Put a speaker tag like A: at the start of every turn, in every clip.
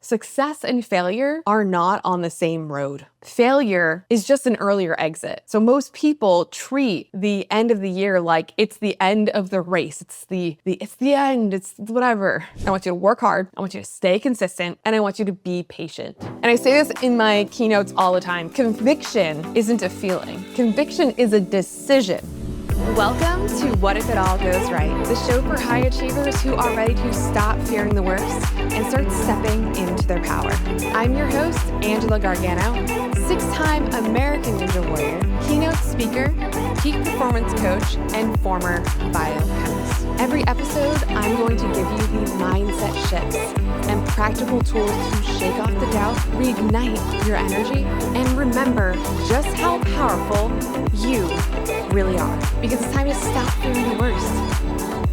A: Success and failure are not on the same road. Failure is just an earlier exit. So most people treat the end of the year like it's the end of the race. It's the end, it's whatever. I want you to work hard, I want you to stay consistent, and I want you to be patient. And I say this in my keynotes all the time. Conviction isn't a feeling. Conviction is a decision. Welcome to What If It All Goes Right, the show for high achievers who are ready to stop fearing the worst and start stepping into their power. I'm your host, Angela Gargano, 6-time American Ninja Warrior, keynote speaker, peak performance coach, and former biochemist. Every episode, I'm going to give you the mindset shifts and practical tools to shake off the doubt, reignite your energy, and remember just how powerful you really are. Because it's time to stop fearing the worst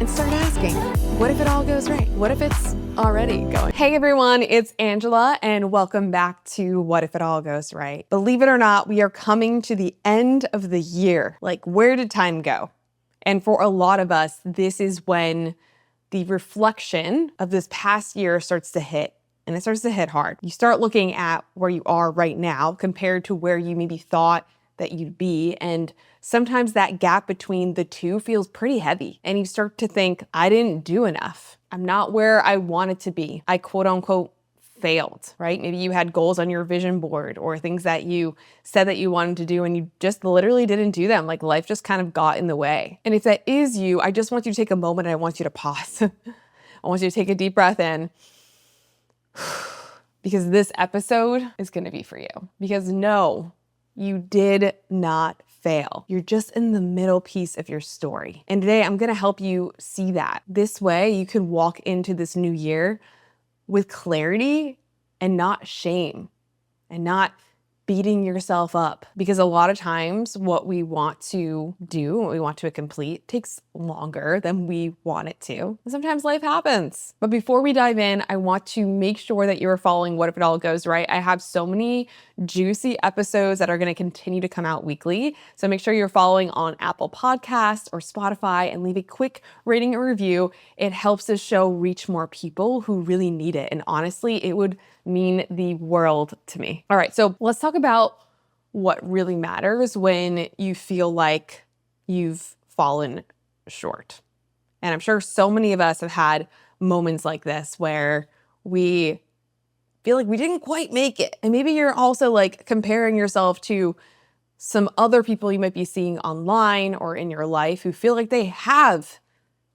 A: and start asking, what if it all goes right? What if it's already going? Hey everyone, it's Angela and welcome back to What If It All Goes Right. Believe it or not, we are coming to the end of the year. Like, where did time go? And for a lot of us, this is when the reflection of this past year starts to hit. And it starts to hit hard. You start looking at where you are right now compared to where you maybe thought that you'd be. And sometimes that gap between the two feels pretty heavy. And you start to think, I didn't do enough. I'm not where I wanted to be. I quote unquote failed, right? Maybe you had goals on your vision board or things that you said that you wanted to do and you just literally didn't do them. Like life just kind of got in the way. And if that is you, I just want you to take a moment and I want you to pause. I want you to take a deep breath in because this episode is going to be for you. Because no, you did not fail. You're just in the middle piece of your story. And today I'm going to help you see that. This way you can walk into this new year with clarity and not shame and not beating yourself up. Because a lot of times what we want to do, what we want to complete takes longer than we want it to. And sometimes life happens. But before we dive in, I want to make sure that you're following What If It All Goes Right. I have so many juicy episodes that are going to continue to come out weekly. So make sure you're following on Apple Podcasts or Spotify and leave a quick rating or review. It helps the show reach more people who really need it. And honestly, it would mean the world to me. All right, so let's talk about what really matters when you feel like you've fallen short. And I'm sure so many of us have had moments like this where we feel like we didn't quite make it. And maybe you're also like comparing yourself to some other people you might be seeing online or in your life who feel like they have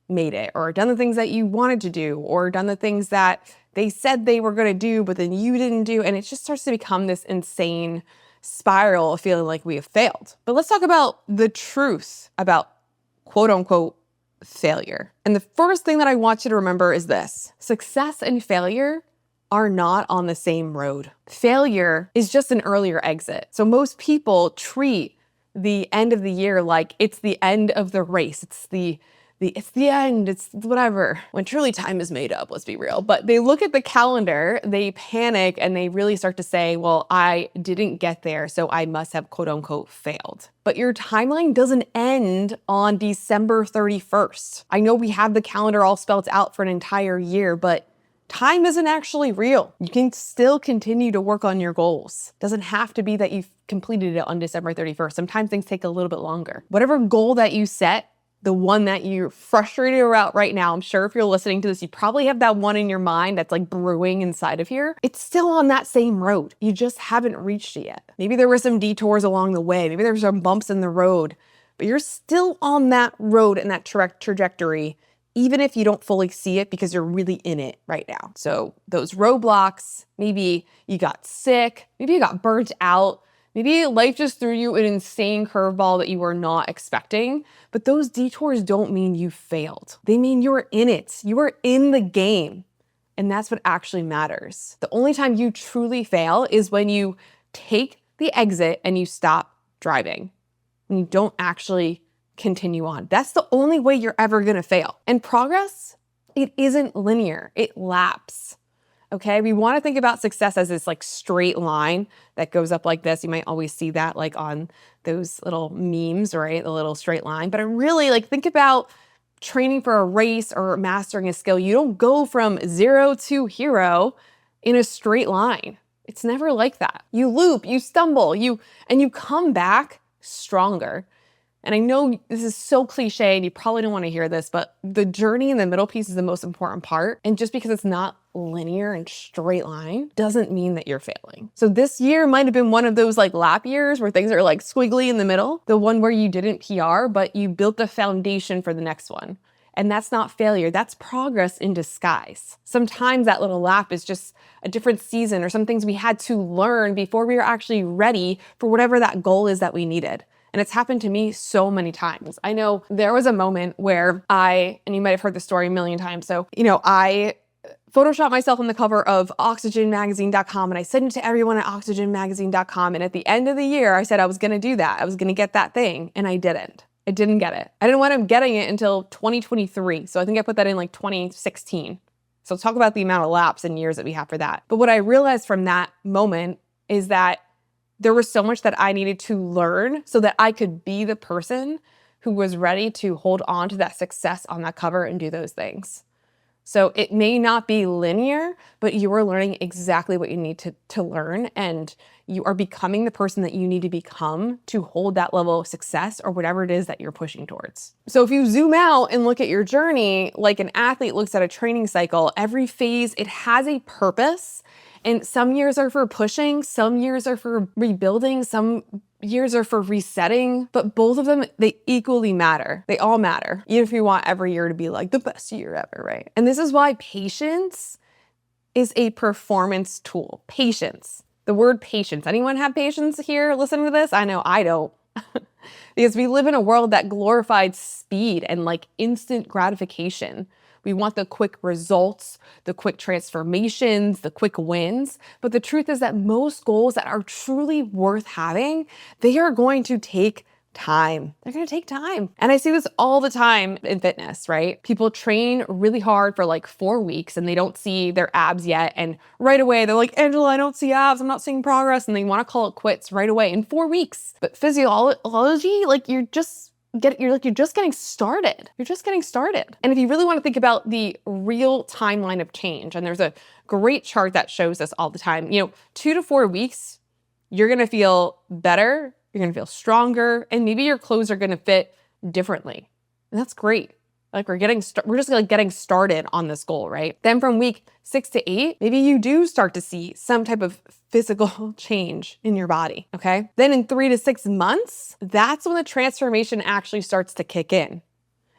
A: made it or done the things that you wanted to do or done the things that they said they were going to do, but then you didn't do. And it just starts to become this insane spiral of feeling like we have failed. But let's talk about the truth about quote unquote failure. And the first thing that I want you to remember is this: success and failure are not on the same road. Failure is just an earlier exit. So most people treat the end of the year like it's the end of the race. It's the end, it's whatever. When truly time is made up, let's be real. But they look at the calendar, they panic, and they really start to say, well, I didn't get there, so I must have quote unquote failed. But your timeline doesn't end on December 31st. I know we have the calendar all spelled out for an entire year, but time isn't actually real. You can still continue to work on your goals. It doesn't have to be that you've completed it on December 31st. Sometimes things take a little bit longer. Whatever goal that you set, the one that you're frustrated about right now, I'm sure if you're listening to this, you probably have that one in your mind that's like brewing inside of here. It's still on that same road. You just haven't reached it yet. Maybe there were some detours along the way. Maybe there's some bumps in the road, but you're still on that road and that trajectory, even if you don't fully see it because you're really in it right now. So those roadblocks, maybe you got sick, maybe you got burnt out, maybe life just threw you an insane curveball that you were not expecting, but those detours don't mean you failed. They mean you're in it. You are in the game. And that's what actually matters. The only time you truly fail is when you take the exit and you stop driving, when you don't actually continue on. That's the only way you're ever gonna fail. And progress, it isn't linear, it laps. Okay, we want to think about success as this like straight line that goes up like this. You might always see that like on those little memes, right? The little straight line. But I really like think about training for a race or mastering a skill. You don't go from 0 to hero in a straight line. It's never like that. You loop, you stumble, and you come back stronger. And I know this is so cliche and you probably don't want to hear this, but the journey in the middle piece is the most important part. And just because it's not linear and straight line doesn't mean that you're failing. So this year might have been one of those like lap years where things are like squiggly in the middle, the one where you didn't PR, but you built the foundation for the next one. And that's not failure, that's progress in disguise. Sometimes that little lap is just a different season or some things we had to learn before we were actually ready for whatever that goal is that we needed. And it's happened to me so many times. I know there was a moment where and you might have heard the story a million times. So, I photoshopped myself on the cover of oxygenmagazine.com and I sent it to everyone at oxygenmagazine.com. And at the end of the year, I said I was going to do that. I was going to get that thing. And I didn't. I didn't get it. I didn't wind up getting it until 2023. So I think I put that in like 2016. So talk about the amount of laps and years that we have for that. But what I realized from that moment is that there was so much that I needed to learn so that I could be the person who was ready to hold on to that success on that cover and do those things. So it may not be linear, but you are learning exactly what you need to learn, and you are becoming the person that you need to become to hold that level of success or whatever it is that you're pushing towards. So if you zoom out and look at your journey, like an athlete looks at a training cycle, every phase, it has a purpose. And some years are for pushing, some years are for rebuilding, some years are for resetting, but both of them, they equally matter. They all matter, even if you want every year to be like the best year ever, right? And this is why patience is a performance tool. Patience. The word patience. Anyone have patience here listening to this? I know I don't. Because we live in a world that glorifies speed and like instant gratification. We want the quick results, the quick transformations, the quick wins. But the truth is that most goals that are truly worth having, they are going to take time. They're going to take time. And I see this all the time in fitness, right? People train really hard for like 4 weeks and they don't see their abs yet. And right away, they're like, Angela, I don't see abs. I'm not seeing progress. And they want to call it quits right away in 4 weeks. But physiology, like you're just getting started. You're just getting started. And if you really want to think about the real timeline of change, and there's a great chart that shows this all the time, 2 to 4 weeks, you're going to feel better. You're going to feel stronger, and maybe your clothes are going to fit differently. And that's great. Like we're just like getting started on this goal, right? Then from week 6 to 8, maybe you do start to see some type of physical change in your body, okay? Then in 3 to 6 months, that's when the transformation actually starts to kick in.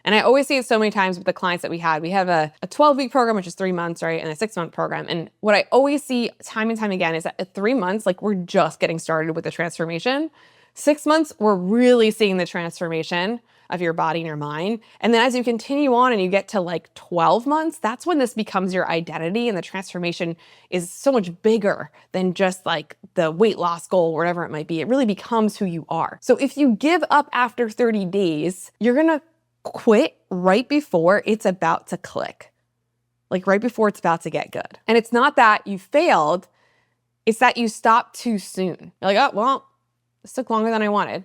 A: And I always see it so many times with the clients that we had. We have a 12-week program, which is 3 months, right? And a 6-month program. And what I always see time and time again is that at 3 months, like we're just getting started with the transformation. 6 months, we're really seeing the transformation of your body and your mind. And then as you continue on and you get to like 12 months, that's when this becomes your identity, and the transformation is so much bigger than just like the weight loss goal, whatever it might be. It really becomes who you are. So if you give up after 30 days, you're gonna quit right before it's about to click. Like right before it's about to get good. And it's not that you failed, it's that you stopped too soon. You're like, oh, well, this took longer than I wanted.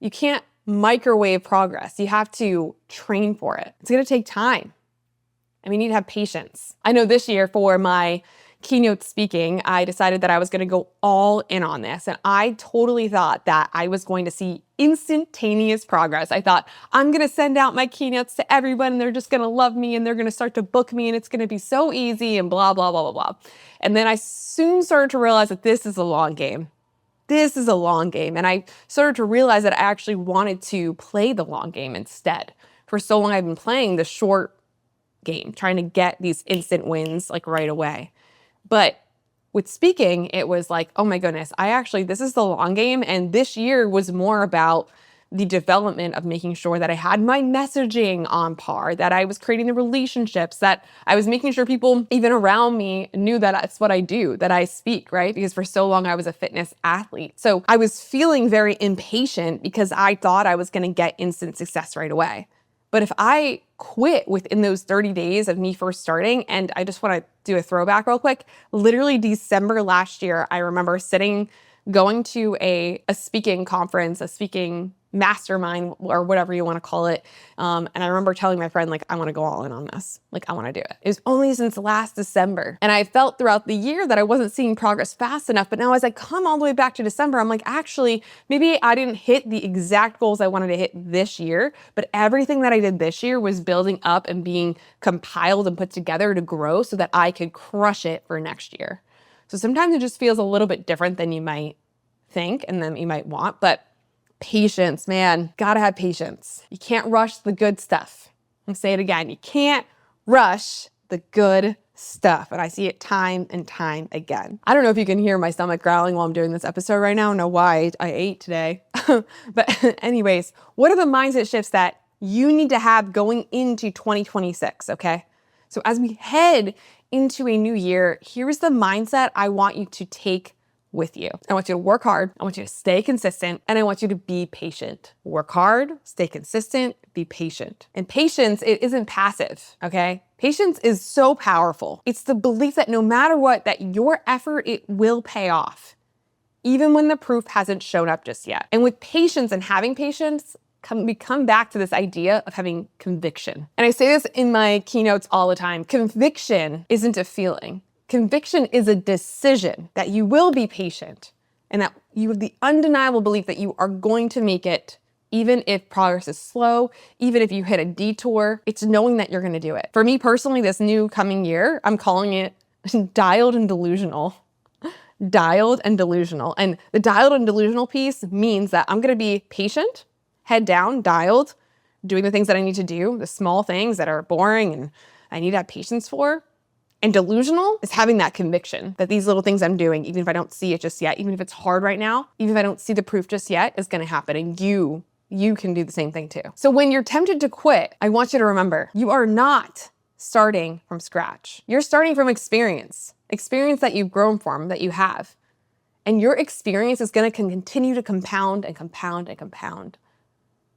A: You can't microwave progress. You have to train for it. It's going to take time. And we need to have patience. I know this year for my keynote speaking, I decided that I was going to go all in on this. And I totally thought that I was going to see instantaneous progress. I thought I'm going to send out my keynotes to everyone and they're just going to love me and they're going to start to book me and it's going to be so easy and blah, blah, blah, blah, blah. And then I soon started to realize that this is a long game. This is a long game. And I started to realize that I actually wanted to play the long game instead. For so long, I've been playing the short game, trying to get these instant wins like right away. But with speaking, it was like, oh my goodness, this is the long game. And this year was more about the development of making sure that I had my messaging on par, that I was creating the relationships, that I was making sure people even around me knew that that's what I do, that I speak, right? Because for so long I was a fitness athlete. So I was feeling very impatient because I thought I was going to get instant success right away. But if I quit within those 30 days of me first starting, and I just want to do a throwback real quick, literally December last year, I remember sitting going to a speaking conference, a speaking mastermind, or whatever you want to call it. And I remember telling my friend, like, I want to go all in on this. Like, I want to do it. It was only since last December. And I felt throughout the year that I wasn't seeing progress fast enough. But now as I come all the way back to December, I'm like, actually, maybe I didn't hit the exact goals I wanted to hit this year, but everything that I did this year was building up and being compiled and put together to grow so that I could crush it for next year. So sometimes it just feels a little bit different than you might think and then you might want, but patience, man, gotta have patience. You can't rush the good stuff. I'll say it again. You can't rush the good stuff. And I see it time and time again. I don't know if you can hear my stomach growling while I'm doing this episode right now. I don't know why I ate today. But anyways, what are the mindset shifts that you need to have going into 2026, okay? So as we head into a new year, here's the mindset I want you to take with you. I want you to work hard. I want you to stay consistent, and I want you to be patient. Work hard, stay consistent, be patient. And patience, it isn't passive, okay? Patience is so powerful. It's the belief that no matter what, that your effort, it will pay off, even when the proof hasn't shown up just yet. And with patience and having patience, we come back to this idea of having conviction. And I say this in my keynotes all the time. Conviction isn't a feeling. Conviction is a decision that you will be patient and that you have the undeniable belief that you are going to make it, even if progress is slow, even if you hit a detour. It's knowing that you're going to do it. For me personally, this new coming year, I'm calling it dialed and delusional. Dialed and delusional. And the dialed and delusional piece means that I'm going to be patient, head down, dialed, doing the things that I need to do, the small things that are boring and I need to have patience for. And delusional is having that conviction that these little things I'm doing, even if I don't see it just yet, even if it's hard right now, even if I don't see the proof just yet, is going to happen. And you can do the same thing too. So when you're tempted to quit, I want you to remember, you are not starting from scratch. You're starting from experience that you've grown from, that you have. And your experience is going to continue to compound and compound and compound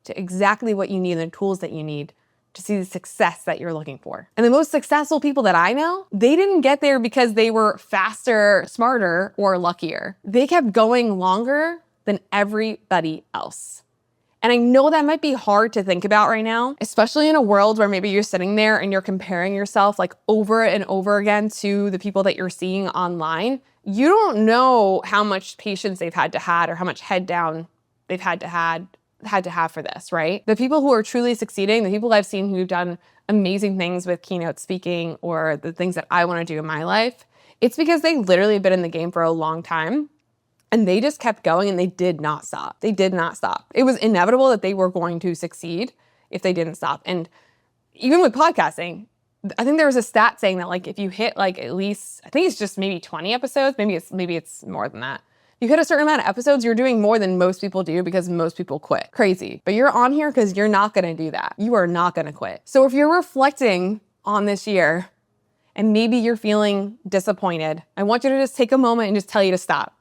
A: to exactly what you need and the tools that you need to see the success that you're looking for. And the most successful people that I know, they didn't get there because they were faster, smarter, or luckier. They kept going longer than everybody else. And I know that might be hard to think about right now, especially in a world where maybe you're sitting there and you're comparing yourself like over and over again to the people that you're seeing online. You don't know how much patience they've had to have or how much head down they've had to have for this, right? The people who are truly succeeding, the people I've seen who've done amazing things with keynote speaking or the things that I want to do in my life, it's because they literally have been in the game for a long time and they just kept going and they did not stop. They did not stop. It was inevitable that they were going to succeed if they didn't stop. And even with podcasting, I think there was a stat saying that like if you hit like at least, I think it's just maybe 20 episodes, maybe it's more than that. You hit a certain amount of episodes, you're doing more than most people do because most people quit. Crazy. But you're on here because you're not going to do that. You are not going to quit. So if you're reflecting on this year and maybe you're feeling disappointed, I want you to just take a moment and just tell you to stop.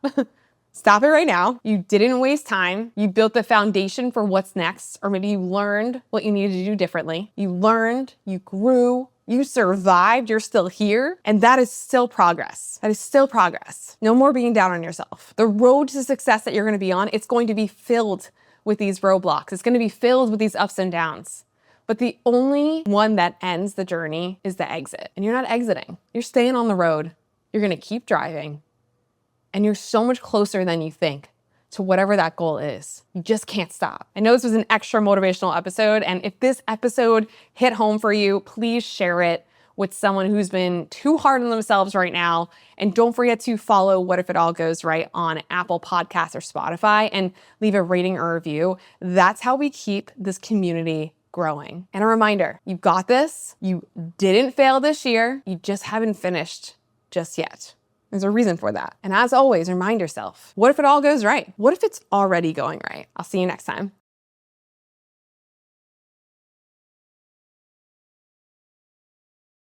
A: Stop it right now. You didn't waste time. You built the foundation for what's next, or maybe you learned what you needed to do differently. You learned, you grew, you survived, you're still here, and that is still progress. That is still progress. No more being down on yourself. The road to success that you're going to be on, it's going to be filled with these roadblocks. It's going to be filled with these ups and downs. But the only one that ends the journey is the exit. And you're not exiting. You're staying on the road. You're going to keep driving. And you're so much closer than you think to whatever that goal is. You just can't stop. I know this was an extra motivational episode, and if this episode hit home for you, please share it with someone who's been too hard on themselves right now. And don't forget to follow What If It All Goes Right on Apple Podcasts or Spotify and leave a rating or review. That's how we keep this community growing. And a reminder, you've got this. You didn't fail this year. You just haven't finished just yet. There's a reason for that. And as always, remind yourself, what if it all goes right? What if it's already going right? I'll see you next time.